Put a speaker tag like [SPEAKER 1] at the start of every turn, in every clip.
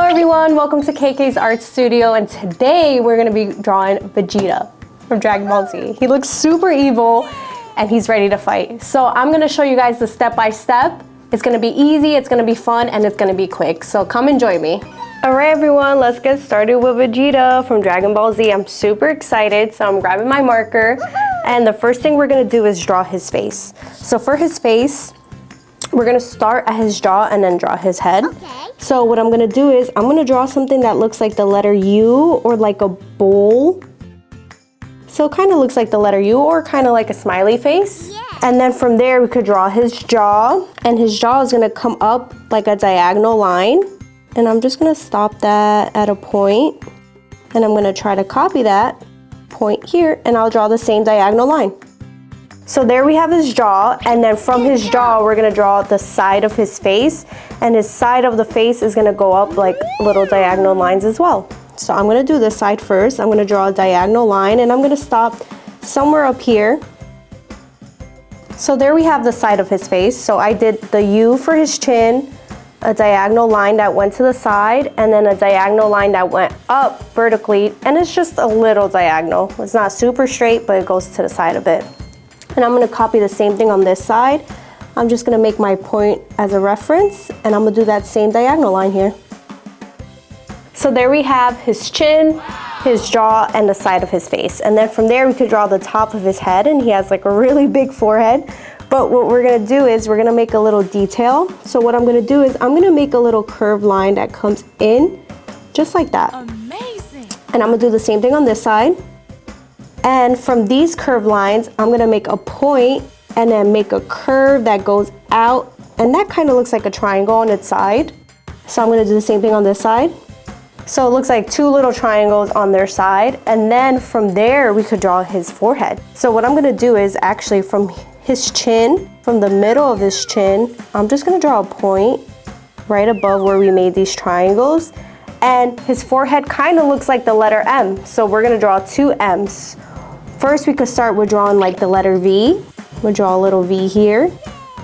[SPEAKER 1] everyone, welcome to KayKaysArtStudio, and today we're going to be drawing Vegeta from Dragon Ball Z. He looks super evil and he's ready to fight. So I'm going to show you guys the step-by-step. It's going to be easy, it's going to be fun, and it's going to be quick. So come and join me. Alright everyone, let's get started with Vegeta from Dragon Ball Z. I'm super excited, so I'm grabbing my marker. And the first thing we're going to do is draw his face. So for his face, we're going to start at his jaw and then draw his head.
[SPEAKER 2] Okay.
[SPEAKER 1] So what I'm going to do is I'm going to draw something that looks like the letter U or like a bowl. So it kind of looks like the letter U or kind of like a smiley face.
[SPEAKER 2] Yeah.
[SPEAKER 1] And then from there we could draw his jaw, and his jaw is going to come up like a diagonal line. And I'm just going to stop that at a point, and I'm going to try to copy that point here, and I'll draw the same diagonal line. So there we have his jaw, and then from his jaw we're going to draw the side of his face, and his side of the face is going to go up like little diagonal lines as well. So I'm going to do this side first. I'm going to draw a diagonal line, and I'm going to stop somewhere up here. So there we have the side of his face. So I did the U for his chin, a diagonal line that went to the side, and then a diagonal line that went up vertically, and it's just a little diagonal. It's not super straight, but it goes to the side a bit. And I'm going to copy the same thing on this side. I'm just going to make my point as a reference, and I'm going to do that same diagonal line here. So there we have his chin, his jaw, and the side of his face. And then from there we could draw the top of his head, and he has like a really big forehead. But what we're going to do is we're going to make a little detail. So what I'm going to do is I'm going to make a little curved line that comes in just like that.
[SPEAKER 2] Amazing.
[SPEAKER 1] And I'm going to do the same thing on this side. And from these curved lines, I'm going to make a point and then make a curve that goes out. And that kind of looks like a triangle on its side. So I'm going to do the same thing on this side. So it looks like two little triangles on their side. And then from there, we could draw his forehead. So what I'm going to do is actually from his chin, from the middle of his chin, I'm just going to draw a point right above where we made these triangles. And his forehead kind of looks like the letter M. So we're going to draw two M's. First, we could start with drawing like the letter V. We'll draw a little V here.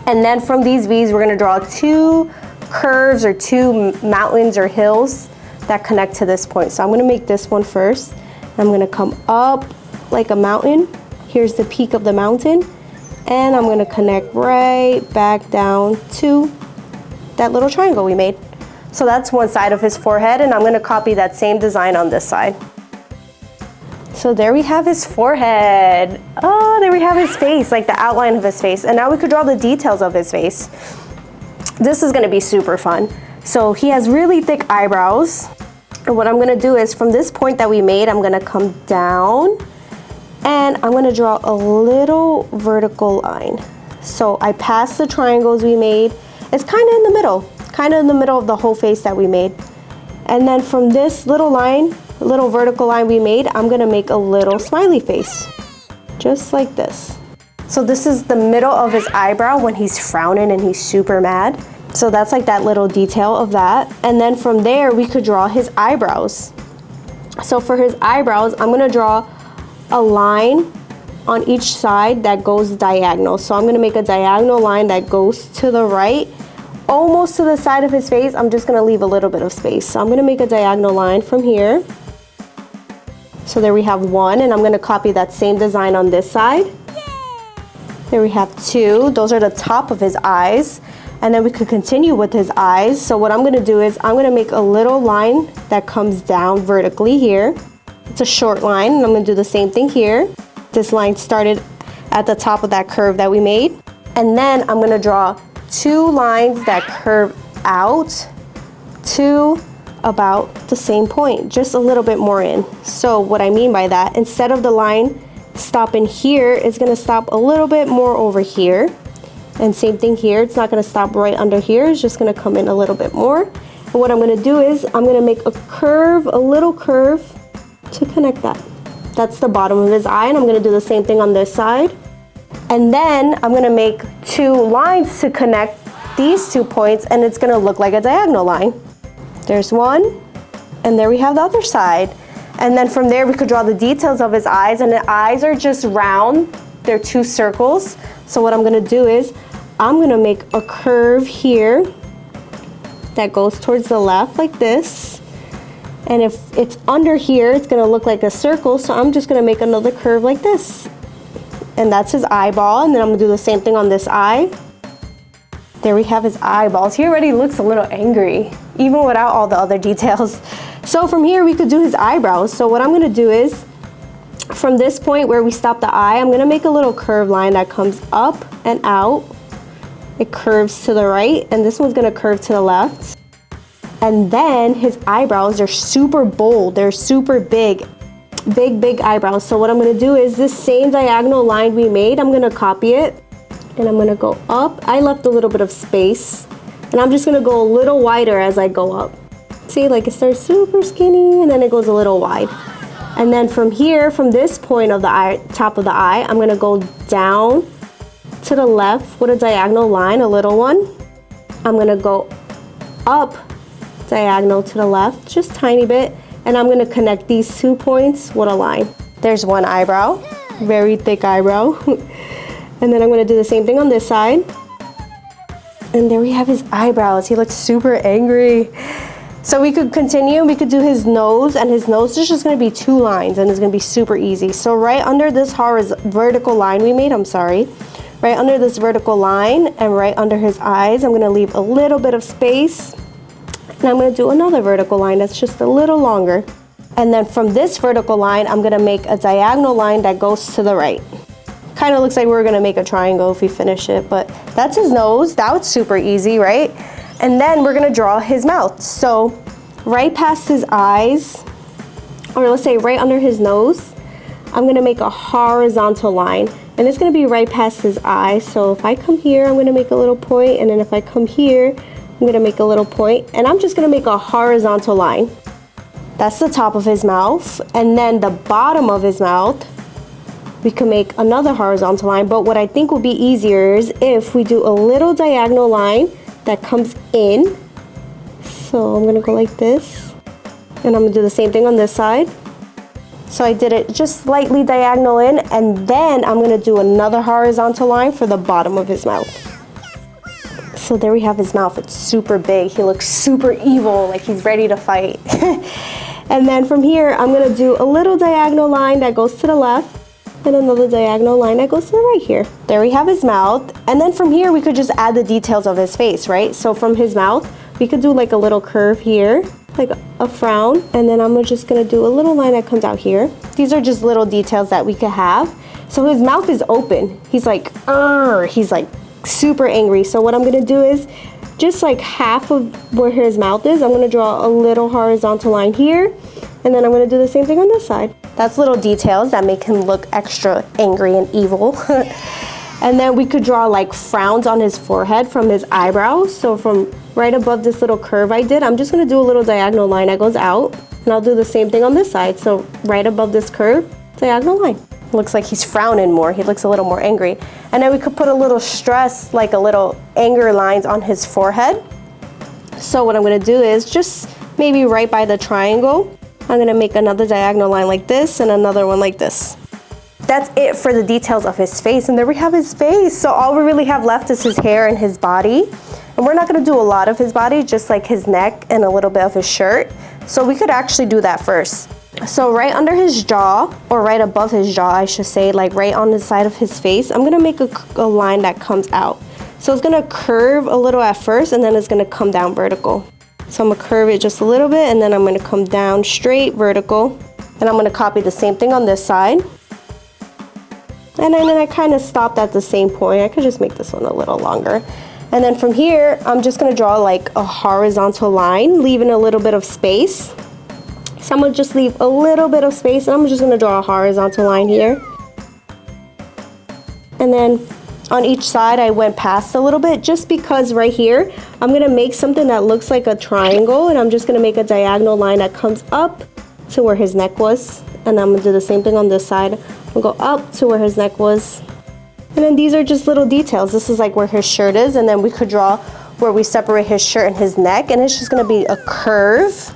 [SPEAKER 1] And then from these V's, we're going to draw two curves or two mountains or hills that connect to this point. So I'm going to make this one first. I'm going to come up like a mountain. Here's the peak of the mountain. And I'm going to connect right back down to that little triangle we made. So that's one side of his forehead, and I'm going to copy that same design on this side. So there we have his forehead. Oh, there we have his face, like the outline of his face. And now we could draw the details of his face. This is going to be super fun. So he has really thick eyebrows. And what I'm going to do is from this point that we made, I'm going to come down. And I'm going to draw a little vertical line. So I passed the triangles we made. It's kind of in the middle of the whole face that we made. And then from this little line, little vertical line we made, I'm going to make a little smiley face. Just like this. So this is the middle of his eyebrow when he's frowning and he's super mad. So that's like that little detail of that. And then from there, we could draw his eyebrows. So for his eyebrows, I'm going to draw a line on each side that goes diagonal. So I'm going to make a diagonal line that goes to the right, almost to the side of his face. I'm just going to leave a little bit of space. So I'm going to make a diagonal line from here. So there we have one, and I'm going to copy that same design on this side. There we have two. Those are the top of his eyes. And then we could continue with his eyes. So what I'm going to do is I'm going to make a little line that comes down vertically here. It's a short line, and I'm going to do the same thing here. This line started at the top of that curve that we made. And then I'm going to draw two lines that curve out to about the same point, just a little bit more in. So what I mean by that, instead of the line stopping here, it's going to stop a little bit more over here. And same thing here, it's not going to stop right under here, it's just going to come in a little bit more. And what I'm going to do is I'm going to make a curve, a little curve to connect that. That's the bottom of his eye, and I'm going to do the same thing on this side. And then I'm going to make two lines to connect these 2 points, and it's going to look like a diagonal line. There's one, and there we have the other side. And then from there we could draw the details of his eyes, and the eyes are just round. They're two circles. So what I'm going to do is I'm going to make a curve here that goes towards the left like this. And if it's under here, it's gonna look like a circle, so I'm just gonna make another curve like this. And that's his eyeball, and then I'm gonna do the same thing on this eye. There we have his eyeballs. He already looks a little angry, even without all the other details. So from here, we could do his eyebrows. So what I'm gonna do is, from this point where we stop the eye, I'm gonna make a little curved line that comes up and out. It curves to the right, and this one's gonna curve to the left. And then his eyebrows are super bold. They're super big, big eyebrows. So what I'm gonna do is this same diagonal line we made, I'm gonna copy it, and I'm gonna go up. I left a little bit of space, and I'm just gonna go a little wider as I go up. See, like it starts super skinny, and then it goes a little wide. And then from here, from this point of the eye, top of the eye, I'm gonna go down to the left with a diagonal line, a little one. I'm gonna go up diagonal to the left, just tiny bit, and I'm gonna connect these 2 points with a line. There's one eyebrow, very thick eyebrow. And then I'm gonna do the same thing on this side. And there we have his eyebrows. He looks super angry. So we could continue, we could do his nose, and his nose is just gonna be 2 lines, and it's gonna be super easy. So right under this vertical line we made, right under this vertical line and right under his eyes, I'm gonna leave a little bit of space. And I'm gonna do another vertical line that's just a little longer. And then from this vertical line, I'm gonna make a diagonal line that goes to the right. Kind of looks like we're gonna make a triangle if we finish it, but that's his nose. That was super easy, right? And then we're gonna draw his mouth. So right past his eyes, or let's say right under his nose, I'm gonna make a horizontal line. And it's gonna be right past his eye. So if I come here, I'm gonna make a little point, and then if I come here, I'm gonna make a little point, and I'm just gonna make a horizontal line. That's the top of his mouth. And then the bottom of his mouth, we can make another horizontal line, but what I think will be easier is if we do a little diagonal line that comes in. So I'm gonna go like this, and I'm gonna do the same thing on this side. So I did it just slightly diagonal in, and then I'm gonna do another horizontal line for the bottom of his mouth. So there we have his mouth. It's super big. He looks super evil, like he's ready to fight. And then from here, I'm gonna do a little diagonal line that goes to the left, and another diagonal line that goes to the right here. There we have his mouth. And then from here, we could just add the details of his face, right? So from his mouth, we could do like a little curve here, like a frown. And then I'm just gonna do a little line that comes out here. These are just little details that we could have. So his mouth is open. He's like, he's like super angry. So what I'm gonna do is just like half of where his mouth is, I'm gonna draw a little horizontal line here, and then I'm gonna do the same thing on this side. That's little details that make him look extra angry and evil. And then we could draw like frowns on his forehead from his eyebrows. So from right above this little curve I did, I'm just gonna do a little diagonal line that goes out, and I'll do the same thing on this side. So right above this curve, diagonal line. Looks like he's frowning more. He looks a little more angry. And then we could put a little stress, like a little anger lines on his forehead. So what I'm gonna do is just maybe right by the triangle, I'm gonna make another diagonal line like this and another one like this. That's it for the details of his face, and there we have his face. So all we really have left is his hair and his body. And we're not gonna do a lot of his body, just like his neck and a little bit of his shirt. So we could actually do that first. So right under his jaw, or right above his jaw, I should say, like right on the side of his face, I'm gonna make a line that comes out. So it's gonna curve a little at first, and then it's gonna come down vertical. So I'm gonna curve it just a little bit, and then I'm gonna come down straight vertical. And I'm gonna copy the same thing on this side. And then I kind of stopped at the same point. I could just make this one a little longer. And then from here, I'm just gonna draw like a horizontal line, leaving a little bit of space. So I'm gonna just leave a little bit of space, and I'm just gonna draw a horizontal line here. And then on each side, I went past a little bit, just because right here, I'm gonna make something that looks like a triangle, and I'm just gonna make a diagonal line that comes up to where his neck was. And I'm gonna do the same thing on this side. I'll go up to where his neck was. And then these are just little details. This is like where his shirt is, and then we could draw where we separate his shirt and his neck, and it's just gonna be a curve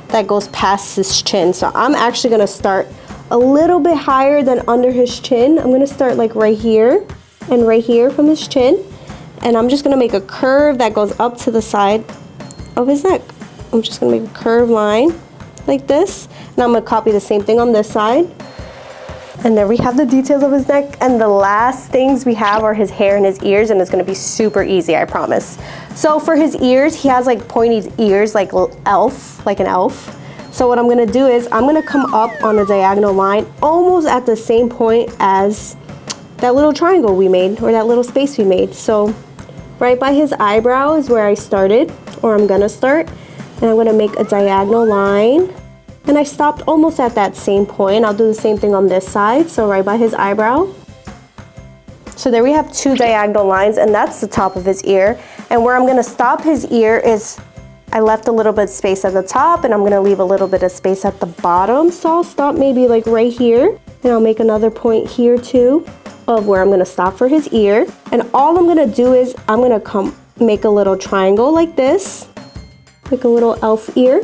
[SPEAKER 1] that goes past his chin. So I'm actually gonna start a little bit higher than under his chin. I'm gonna start like right here and right here from his chin, and I'm just gonna make a curve that goes up to the side of his neck. I'm just gonna make a curved line like this. And I'm gonna copy the same thing on this side. And there we have the details of his neck. And the last things we have are his hair and his ears, and it's gonna be super easy, I promise. So for his ears, he has like pointy ears, like an elf. So what I'm gonna do is I'm gonna come up on a diagonal line almost at the same point as that little triangle we made, or that little space we made. So right by his eyebrow is where I started, or I'm gonna start. And I'm gonna make a diagonal line. And I stopped almost at that same point. I'll do the same thing on this side, so right by his eyebrow. So there we have 2 diagonal lines, and that's the top of his ear. And where I'm gonna stop his ear is, I left a little bit of space at the top, and I'm gonna leave a little bit of space at the bottom. So I'll stop maybe like right here, and I'll make another point here too, of where I'm gonna stop for his ear. And all I'm gonna do is, I'm gonna make a little triangle like this, like a little elf ear.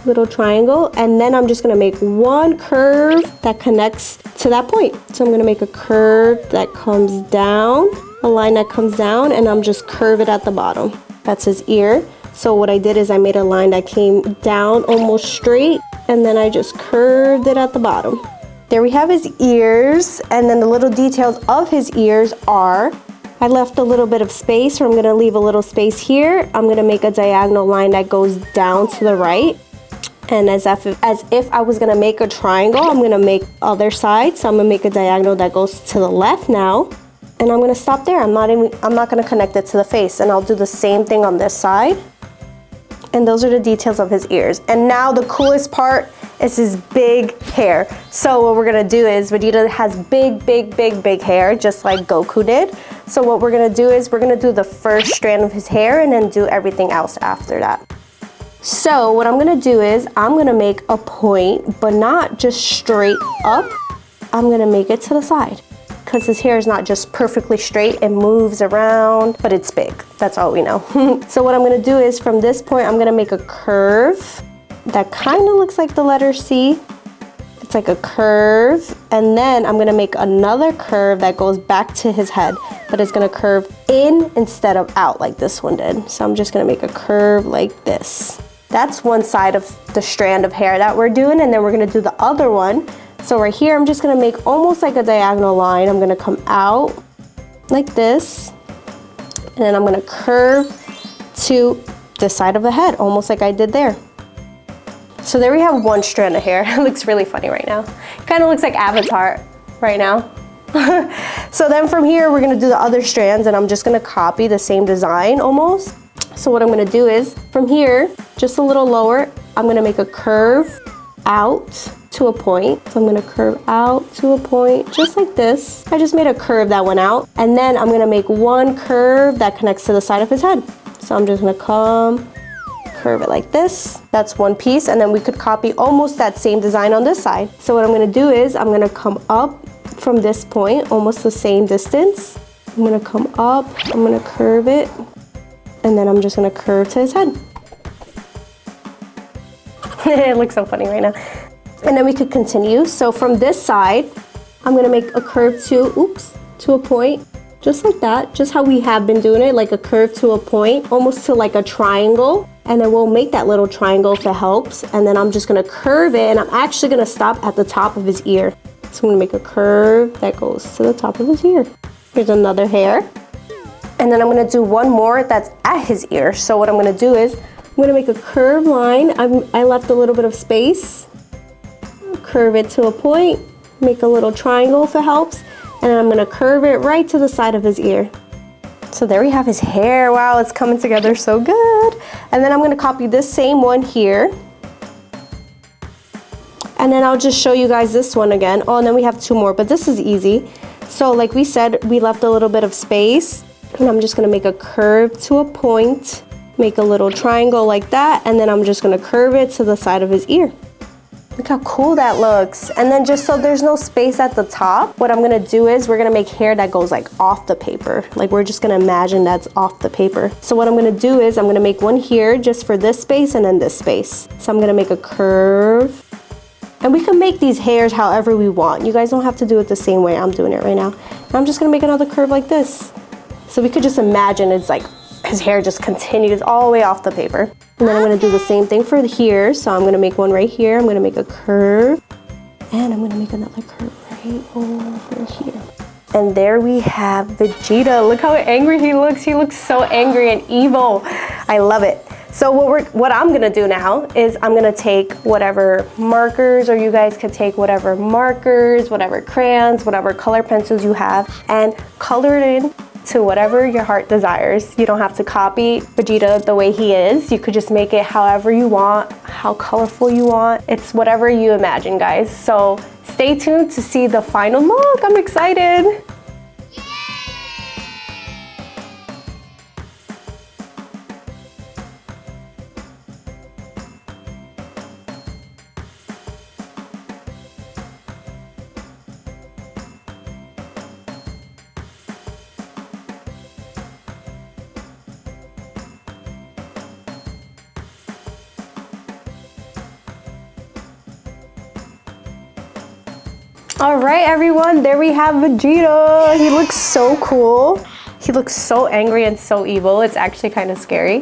[SPEAKER 1] Little triangle, and then I'm just gonna make one curve that connects to that point. So I'm gonna make a curve that comes down, a line that comes down, and I'm just curve it at the bottom. That's his ear. So what I did is I made a line that came down almost straight, and then I just curved it at the bottom. There we have his ears, and then the little details of his ears are, I left a little bit of space, so I'm gonna leave a little space here. I'm gonna make a diagonal line that goes down to the right. And as if I was gonna make a triangle, I'm gonna make other side. So I'm gonna make a diagonal that goes to the left now. And I'm gonna stop there. I'm not gonna connect it to the face. And I'll do the same thing on this side. And those are the details of his ears. And now the coolest part is his big hair. So what we're gonna do is, Vegeta has big hair, just like Goku did. So what we're gonna do is, we're gonna do the first strand of his hair and then do everything else after that. So what I'm gonna do is, I'm gonna make a point, but not just straight up. I'm gonna make it to the side, because his hair is not just perfectly straight, it moves around, but it's big. That's all we know. So what I'm gonna do is, from this point, I'm gonna make a curve that kind of looks like the letter C. It's like a curve, and then I'm gonna make another curve that goes back to his head, but it's gonna curve in instead of out like this one did. So I'm just gonna make a curve like this. That's one side of the strand of hair that we're doing, and then we're gonna do the other one. So right here, I'm just gonna make almost like a diagonal line. I'm gonna come out like this, and then I'm gonna curve to this side of the head, almost like I did there. So there we have one strand of hair. It looks really funny right now. It kind of looks like Avatar right now. So then from here, we're gonna do the other strands, and I'm just gonna copy the same design almost. So what I'm gonna do is, from here, just a little lower, I'm gonna make a curve out to a point. So I'm gonna curve out to a point, just like this. I just made a curve that went out, and then I'm gonna make one curve that connects to the side of his head. So I'm just gonna curve it like this. That's one piece, and then we could copy almost that same design on this side. So what I'm gonna do is, I'm gonna come up from this point, almost the same distance. I'm gonna come up, I'm gonna curve it, and then I'm just gonna curve to his head. It looks so funny right now. And then we could continue. So from this side, I'm gonna make a curve to a point, just like that, just how we have been doing it, like a curve to a point, almost to like a triangle. And then we'll make that little triangle if it helps. And then I'm just gonna curve it, and I'm actually gonna stop at the top of his ear. So I'm gonna make a curve that goes to the top of his ear. Here's another hair. And then I'm gonna do one more that's at his ear. So what I'm gonna do is, I'm gonna make a curved line. I left a little bit of space. Curve it to a point, make a little triangle if it helps, and then I'm gonna curve it right to the side of his ear. So there we have his hair. Wow, it's coming together so good. And then I'm gonna copy this same one here. And then I'll just show you guys this one again. Oh, and then we have 2 more, but this is easy. So like we said, we left a little bit of space, and I'm just gonna make a curve to a point, make a little triangle like that, and then I'm just gonna curve it to the side of his ear. Look how cool that looks. And then just so there's no space at the top, what I'm gonna do is, we're gonna make hair that goes like off the paper. Like we're just gonna imagine that's off the paper. So what I'm gonna do is, I'm gonna make one here just for this space and then this space. So I'm gonna make a curve. And we can make these hairs however we want. You guys don't have to do it the same way I'm doing it right now. And I'm just gonna make another curve like this. So we could just imagine it's like his hair just continues all the way off the paper. And then I'm gonna do the same thing for here. So I'm gonna make one right here. I'm gonna make a curve. And I'm gonna make another curve right over here. And there we have Vegeta. Look how angry he looks. He looks so angry and evil. I love it. So what I'm gonna do now is I'm gonna take whatever markers, or you guys could take whatever markers, whatever crayons, whatever color pencils you have, and color it in to whatever your heart desires. You don't have to copy Vegeta the way he is. You could just make it however you want, how colorful you want. It's whatever you imagine, guys. So stay tuned to see the final look. I'm excited. All right, everyone, there we have Vegeta. He looks so cool. He looks so angry and so evil. It's actually kind of scary.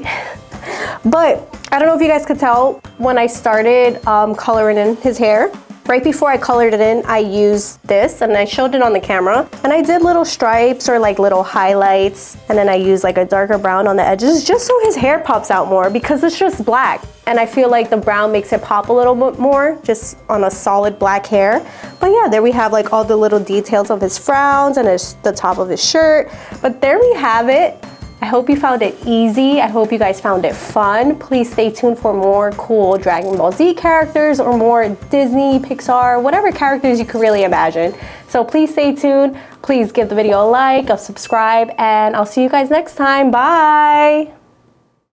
[SPEAKER 1] But I don't know if you guys could tell when I started coloring in his hair. Right before I colored it in, I used this and I showed it on the camera. And I did little stripes or like little highlights. And then I used like a darker brown on the edges just so his hair pops out more, because it's just black. And I feel like the brown makes it pop a little bit more just on a solid black hair. But yeah, there we have like all the little details of his frowns and the top of his shirt. But there we have it. I hope you found it easy. I hope you guys found it fun. Please stay tuned for more cool Dragon Ball Z characters or more Disney, Pixar, whatever characters you could really imagine. So please stay tuned. Please give the video a like, a subscribe, and I'll see you guys next time. Bye.